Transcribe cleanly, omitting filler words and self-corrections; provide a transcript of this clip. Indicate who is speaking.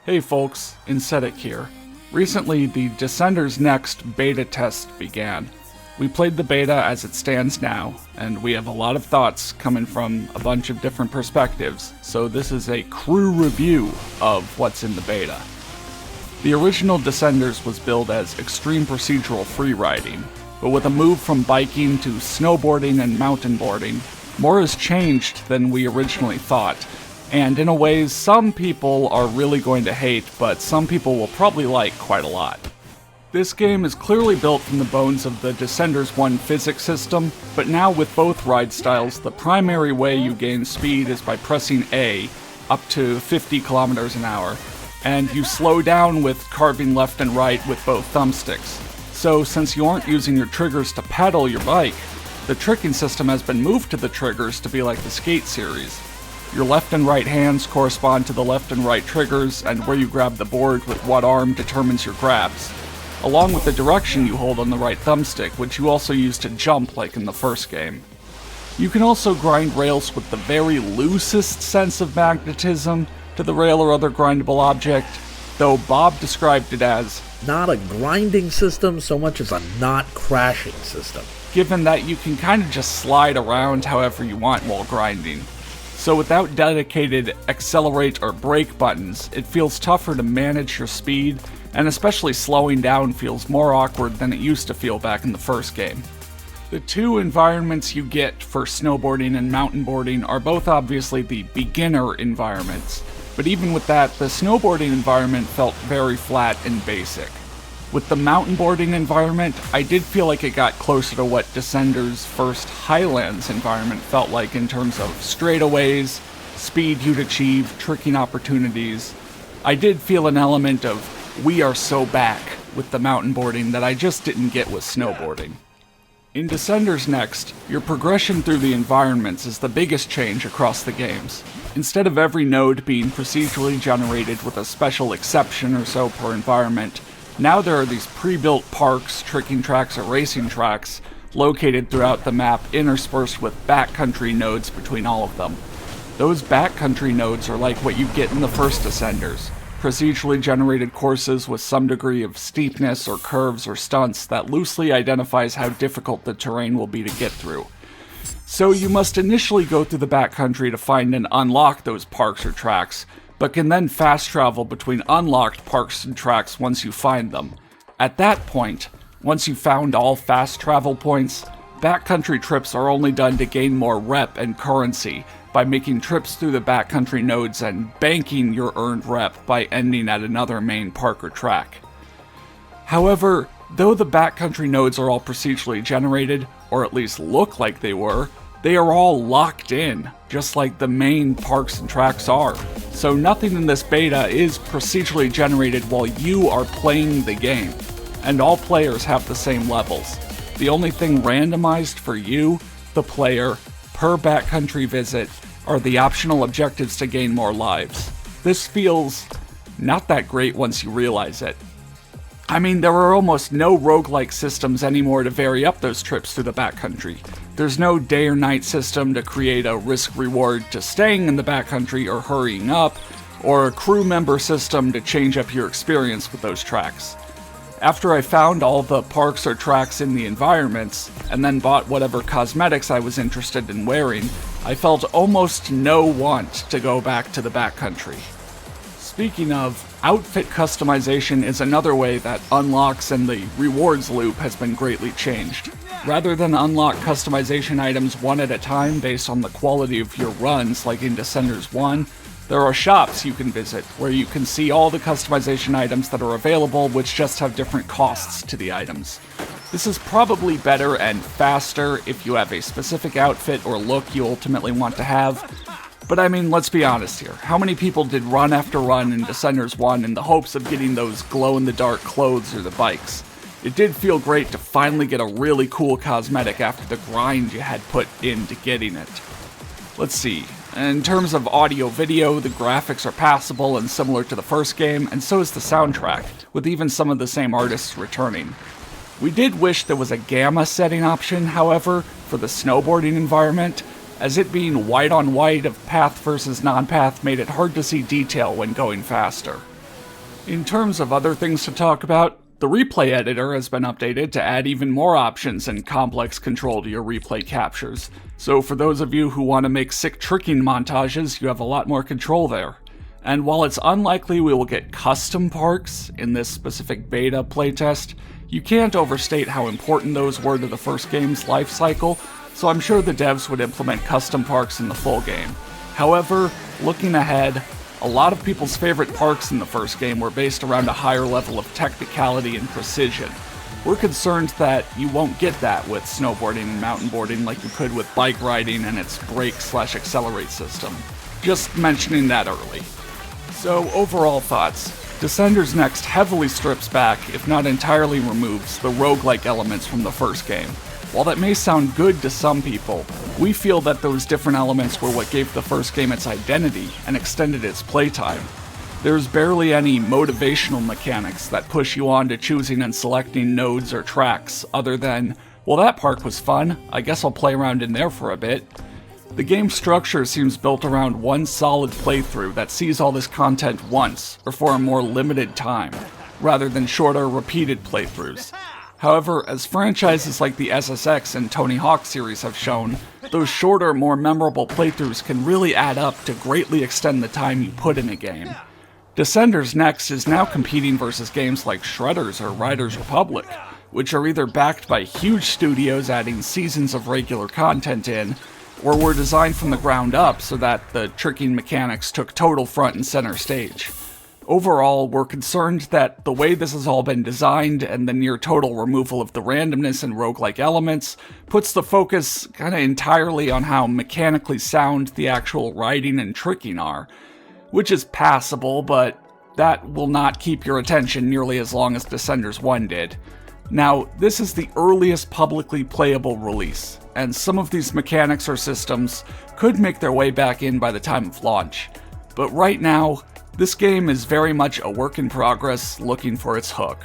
Speaker 1: Hey folks, Xindictive here. Recently, the Descenders Next beta test began. We played the beta as it stands now, and we have a lot of thoughts coming from a bunch of different perspectives, so this is a crew review of what's in the beta. The original Descenders was billed as extreme procedural freeriding, but with a move from biking to snowboarding and mountain boarding, more has changed than we originally thought. And in a way, some people are really going to hate, but some people will probably like quite a lot. This game is clearly built from the bones of the Descenders 1 physics system, but now with both ride styles, the primary way you gain speed is by pressing A, up to 50 kilometers an hour, and you slow down with carving left and right with both thumbsticks. So since you aren't using your triggers to pedal your bike, the tricking system has been moved to the triggers to be like the skate series. Your left and right hands correspond to the left and right triggers, and where you grab the board with what arm determines your grabs, along with the direction you hold on the right thumbstick, which you also use to jump like in the first game. You can also grind rails with the very loosest sense of magnetism to the rail or other grindable object, though Bob described it as
Speaker 2: not a grinding system so much as a not crashing system,
Speaker 1: given that you can kind of just slide around however you want while grinding. So without dedicated accelerate or brake buttons, it feels tougher to manage your speed, and especially slowing down feels more awkward than it used to feel back in the first game. The two environments you get for snowboarding and mountain boarding are both obviously the beginner environments, but even with that, the snowboarding environment felt very flat and basic. With the mountain boarding environment, I did feel like it got closer to what Descenders' first Highlands environment felt like in terms of straightaways, speed you'd achieve, tricking opportunities. I did feel an element of we are so back with the mountain boarding that I just didn't get with snowboarding. In Descenders Next, your progression through the environments is the biggest change across the games. Instead of every node being procedurally generated with a special exception or so per environment, now there are these pre-built parks, tricking tracks, or racing tracks located throughout the map, interspersed with backcountry nodes between all of them. Those backcountry nodes are like what you get in the first Descenders, procedurally generated courses with some degree of steepness or curves or stunts that loosely identifies how difficult the terrain will be to get through. So you must initially go through the backcountry to find and unlock those parks or tracks, but can then fast travel between unlocked parks and tracks once you find them. At that point, once you've found all fast travel points, backcountry trips are only done to gain more rep and currency by making trips through the backcountry nodes and banking your earned rep by ending at another main park or track. However, though the backcountry nodes are all procedurally generated, or at least look like they are all locked in, just like the main parks and tracks are. So nothing in this beta is procedurally generated while you are playing the game, and all players have the same levels. The only thing randomized for you, the player, per backcountry visit, are the optional objectives to gain more lives. This feels not that great once you realize it. I mean, there are almost no roguelike systems anymore to vary up those trips through the backcountry. There's no day or night system to create a risk-reward to staying in the backcountry or hurrying up, or a crew member system to change up your experience with those tracks. After I found all the parks or tracks in the environments, and then bought whatever cosmetics I was interested in wearing, I felt almost no want to go back to the backcountry. Speaking of, outfit customization is another way that unlocks and the rewards loop has been greatly changed. Rather than unlock customization items one at a time based on the quality of your runs like in Descenders 1, there are shops you can visit where you can see all the customization items that are available, which just have different costs to the items. This is probably better and faster if you have a specific outfit or look you ultimately want to have. But I mean, let's be honest here. How many people did run after run in Descenders 1 in the hopes of getting those glow-in-the-dark clothes or the bikes? It did feel great to finally get a really cool cosmetic after the grind you had put into getting it. Let's see. In terms of audio-video, the graphics are passable and similar to the first game, and so is the soundtrack, with even some of the same artists returning. We did wish there was a gamma setting option, however, for the snowboarding environment, as it being white on white of path versus non-path made it hard to see detail when going faster. In terms of other things to talk about, the replay editor has been updated to add even more options and complex control to your replay captures. So for those of you who want to make sick tricking montages, you have a lot more control there. And while it's unlikely we will get custom parks in this specific beta playtest, you can't overstate how important those were to the first game's life cycle, so I'm sure the devs would implement custom parks in the full game. However, looking ahead, a lot of people's favorite parks in the first game were based around a higher level of technicality and precision. We're concerned that you won't get that with snowboarding and mountain boarding like you could with bike riding and its brake/accelerate system. Just mentioning that early. So, overall thoughts. Descenders Next heavily strips back, if not entirely removes, the roguelike elements from the first game. While that may sound good to some people, we feel that those different elements were what gave the first game its identity and extended its playtime. There's barely any motivational mechanics that push you on to choosing and selecting nodes or tracks, other than, well, that park was fun, I guess I'll play around in there for a bit. The game structure seems built around one solid playthrough that sees all this content once, or for a more limited time, rather than shorter, repeated playthroughs. However, as franchises like the SSX and Tony Hawk series have shown, those shorter, more memorable playthroughs can really add up to greatly extend the time you put in a game. Descenders Next is now competing versus games like Shredders or Riders Republic, which are either backed by huge studios adding seasons of regular content in, or were designed from the ground up so that the tricking mechanics took total front and center stage. Overall, we're concerned that the way this has all been designed and the near total removal of the randomness and roguelike elements puts the focus kinda entirely on how mechanically sound the actual riding and tricking are, which is passable, but that will not keep your attention nearly as long as Descenders 1 did. Now, this is the earliest publicly playable release, and some of these mechanics or systems could make their way back in by the time of launch. But right now, this game is very much a work in progress looking for its hook.